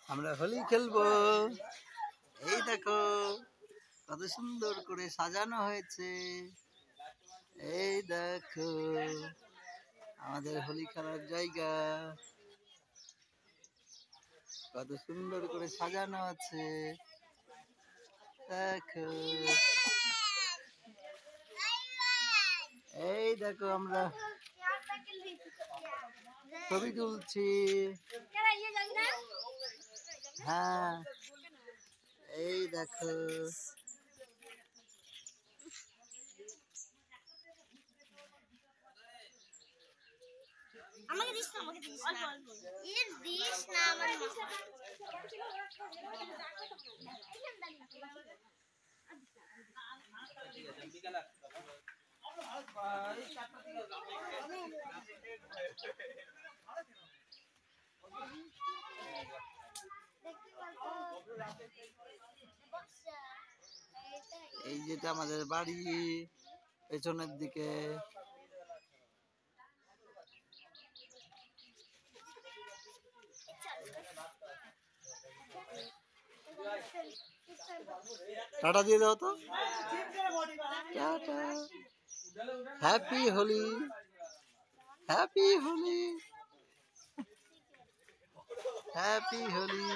আমরা হোলি খেলবো। এই দেখো কত সুন্দর করে সাজানো হয়েছে। এই দেখো আমাদের হোলি খেলার জায়গা কত সুন্দর করে সাজানো আছে। দেখো এই দেখো আমরা ছবি তুলছি। হ্যাঁ এই দেখো আমাকে দিস না, আমাকে দিস না, এর দিস না আমার এই যেটা আমাদের বাড়ি পেছনের দিকে। টাটা দিয়ে দাও তো। টাটা। Happy Holi, happy Holi, happy Holi.